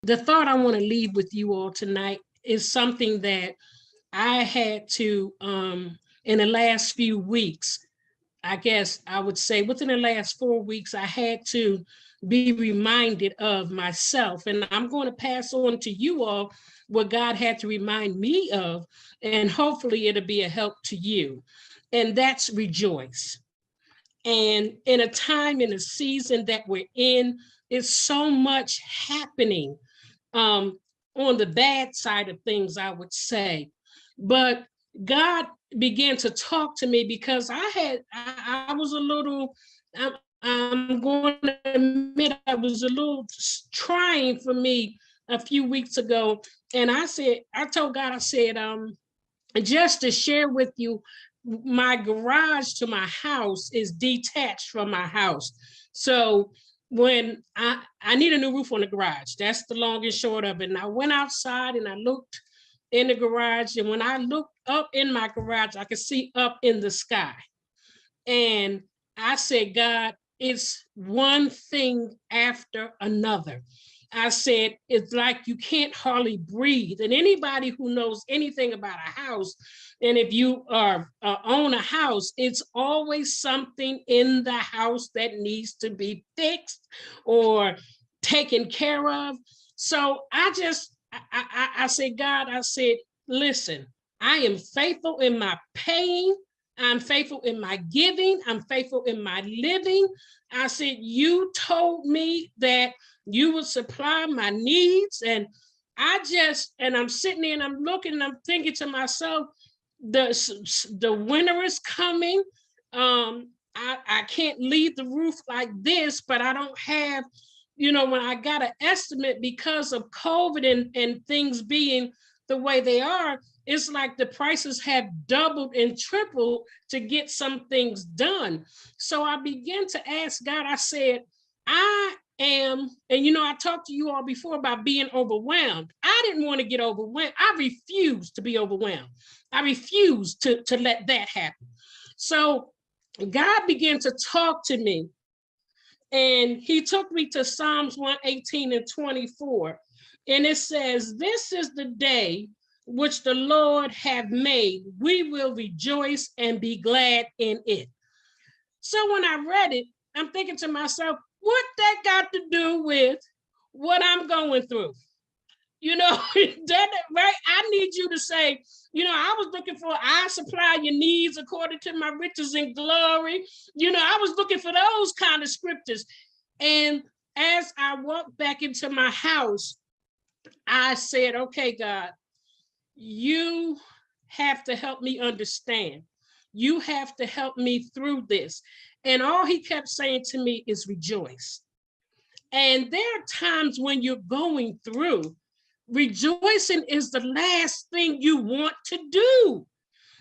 the thought I want to leave with you all tonight is something that I had to, in the last few weeks, I guess I would say within the last 4 weeks, I had to be reminded of myself. And I'm going to pass on to you all what God had to remind me of, and hopefully it'll be a help to you. And that's rejoice. And in a time, in a season that we're in, it's so much happening on the bad side of things, I would say. But God began to talk to me because I was a little, I'm going to admit, I was a little trying for me a few weeks ago. And I told God, I said, just to share with you, my garage to my house is detached from my house. So when I need a new roof on the garage, that's the long and short of it. And I went outside and I looked in the garage. And when I looked up in my garage, I could see up in the sky. And I said, God, it's one thing after another. I said, it's like you can't hardly breathe. And anybody who knows anything about a house, and if you are own a house, it's always something in the house that needs to be fixed or taken care of. So I said, God, I said, listen, I am faithful in my paying. I'm faithful in my giving. I'm faithful in my living. I said, you told me that you would supply my needs. And I'm sitting there and I'm looking and I'm thinking to myself, the winter is coming. I can't leave the roof like this, but I don't have, when I got an estimate because of COVID and things being the way they are, it's like the prices have doubled and tripled to get some things done. So I began to ask God, I said, I am, and I talked to you all before about being overwhelmed. I didn't want to get overwhelmed. I refused to be overwhelmed. I refused to let that happen. So God began to talk to me, and he took me to Psalms 118 and 24. And it says, this is the day which the Lord have made. We will rejoice and be glad in it. So when I read it, I'm thinking to myself, what that got to do with what I'm going through? That right? I need you to say, I was looking for, I supply your needs according to my riches and glory. I was looking for those kind of scriptures. And as I walked back into my house, I said, okay, God, you have to help me understand. You have to help me through this. And all he kept saying to me is rejoice. And there are times when you're going through, rejoicing is the last thing you want to do.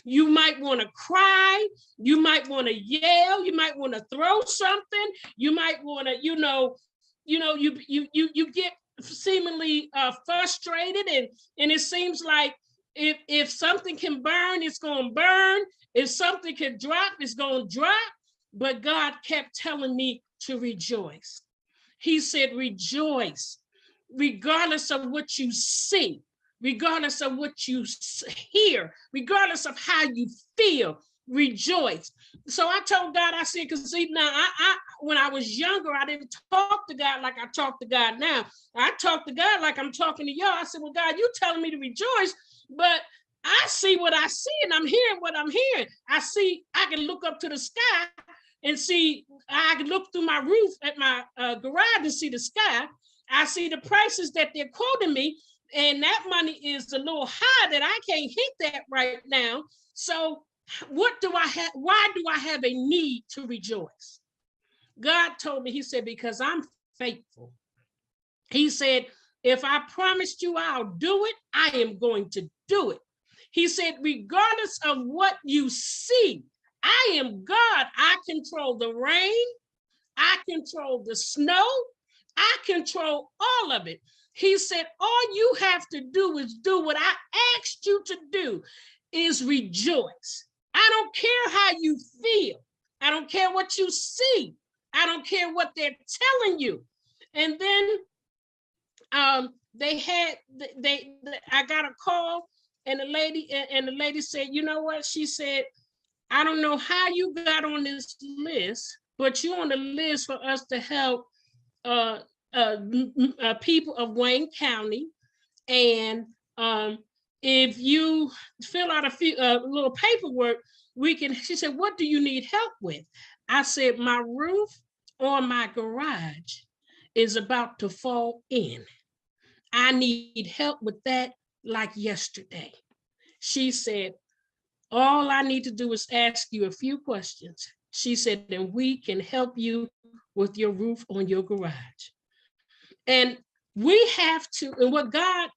You might want to cry. You might want to yell. You might want to throw something. You might want to, you get seemingly frustrated, and it seems like if something can burn, it's going to burn. If something can drop, it's going to drop. But God kept telling me to rejoice. He said, rejoice, regardless of what you see, regardless of what you hear, regardless of how you feel, rejoice. So I told God, I said, because see, now I when I was younger, I didn't talk to God like I talk to God now. I talk to God like I'm talking to y'all. I said, well, God, you telling me to rejoice, but I see what I see and I'm hearing what I'm hearing. I can look up to the sky and see, I can look through my roof at my garage and see the sky. I see the prices that they're quoting me, and that money is a little high that I can't hit that right now. So what do I have? Why do I have a need to rejoice? God told me, he said, because I'm faithful. He said, if I promised you I'll do it, I am going to do it. He said, regardless of what you see, I am God. I control the rain. I control the snow. I control all of it. He said, all you have to do is do what I asked you to do, is rejoice. I don't care how you feel. I don't care what you see. I don't care what they're telling you. And then they had, I got a call, and the lady said, you know what? She said, I don't know how you got on this list, but you're on the list for us to help uh, people of Wayne County. And if you fill out a few little paperwork, we can. She said, what do you need help with? I said, my roof on my garage is about to fall in. I need help with that like yesterday. She said, all I need to do is ask you a few questions. She said, and we can help you with your roof on your garage. And we have to, and what God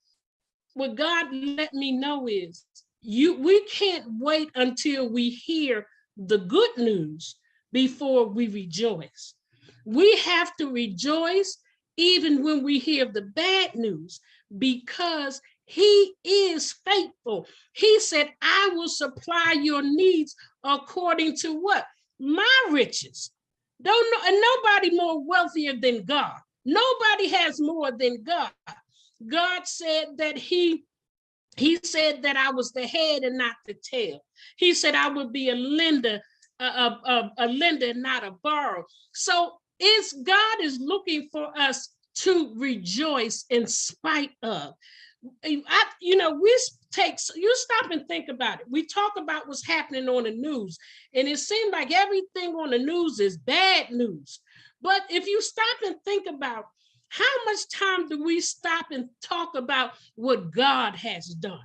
let me know is we can't wait until we hear the good news before we rejoice. We have to rejoice even when we hear the bad news, because he is faithful. He said, I will supply your needs according to what? My riches. Don't know, and nobody more wealthier than God. Nobody has more than God. God said that he said that I was the head and not the tail. He said I would be a lender, a lender, not a borrower. So God is looking for us to rejoice in spite of. You stop and think about it. We talk about what's happening on the news, and it seems like everything on the news is bad news. But if you stop and think about how much time do we stop and talk about what God has done?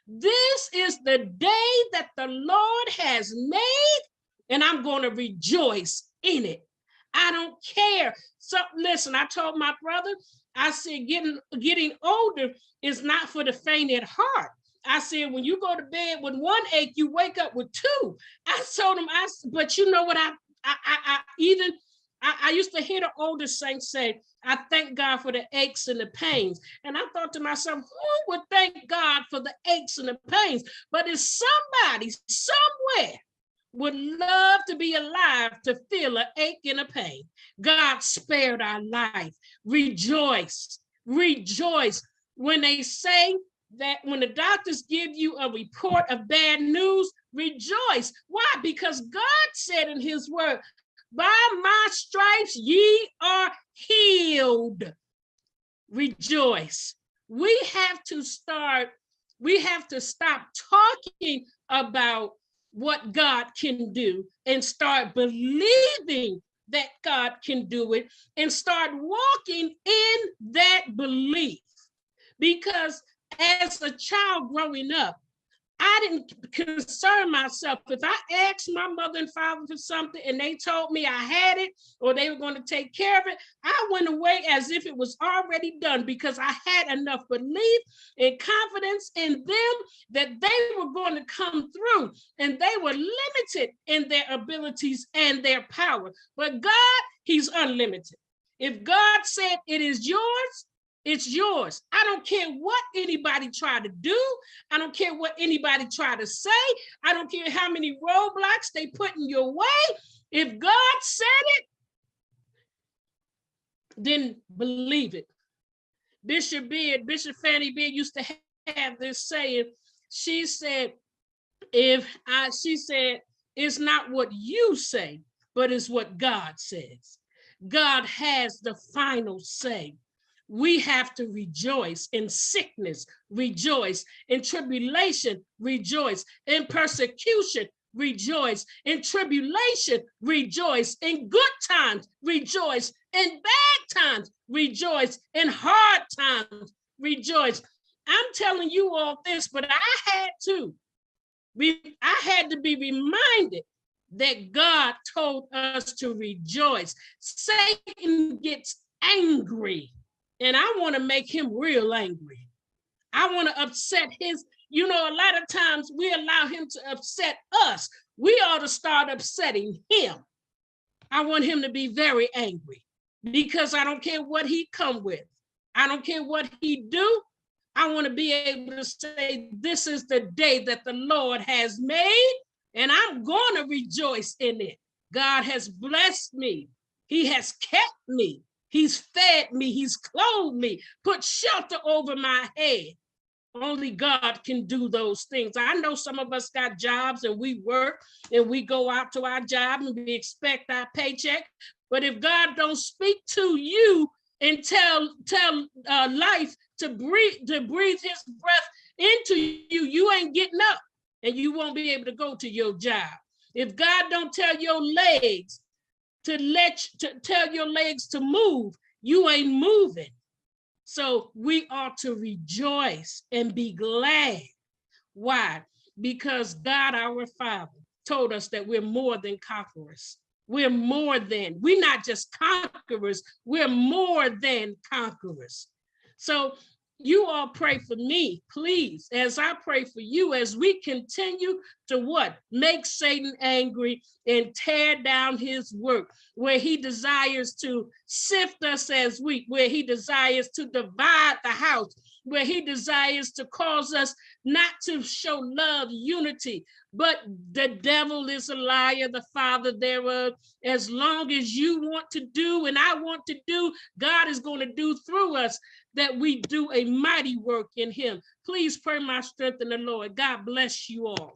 This is the day that the Lord has made, and I'm going to rejoice in it. I don't care. So listen, I told my brother, I said, getting older is not for the faint at heart. I said, when you go to bed with one ache, you wake up with two. I told him, but you know what? I used to hear the older saints say, I thank God for the aches and the pains. And I thought to myself, who would thank God for the aches and the pains? But it's somebody somewhere would love to be alive to feel an ache and a pain. God spared our life. Rejoice, rejoice. When they say that, when the doctors give you a report of bad news, rejoice. Why? Because God said in his word, by my stripes ye are healed. Rejoice. We have to stop talking about what God can do and start believing that God can do it, and start walking in that belief. Because as a child growing up, I didn't concern myself. If I asked my mother and father for something and they told me I had it or they were going to take care of it, I went away as if it was already done, because I had enough belief and confidence in them that they were going to come through, and they were limited in their abilities and their power. But God, he's unlimited. If God said it is yours, it's yours. I don't care what anybody try to do. I don't care what anybody try to say. I don't care how many roadblocks they put in your way. If God said it, then believe it. Bishop Fanny Beard used to have this saying. She said, it's not what you say, but it's what God says. God has the final say. We have to rejoice in sickness, rejoice in tribulation, rejoice in persecution, rejoice in tribulation, rejoice in good times, rejoice in bad times, rejoice in hard times, rejoice. I'm telling you all this, but I had to be reminded that God told us to rejoice. Satan gets angry, and I want to make him real angry. I want to upset his, a lot of times we allow him to upset us. We ought to start upsetting him. I want him to be very angry, because I don't care what he come with. I don't care what he do. I want to be able to say, this is the day that the Lord has made, and I'm going to rejoice in it. God has blessed me. He has kept me. He's fed me. He's clothed me, put shelter over my head. Only God can do those things. I know some of us got jobs and we work and we go out to our job and we expect our paycheck. But if God don't speak to you and tell life to breathe his breath into you, you ain't getting up and you won't be able to go to your job. If God don't tell your legs to tell your legs to move, you ain't moving. So we ought to rejoice and be glad. Why? Because God, our Father, told us that we're more than conquerors. We're not just conquerors, we're more than conquerors. So you all pray for me, please, as I pray for you, as we continue to what? Make Satan angry and tear down his work, where he desires to sift us as wheat, where he desires to divide the house, where he desires to cause us not to show love, unity, but the devil is a liar, the father thereof. As long as you want to do and I want to do, God is going to do through us that we do a mighty work in him. Please pray my strength in the Lord. God bless you all.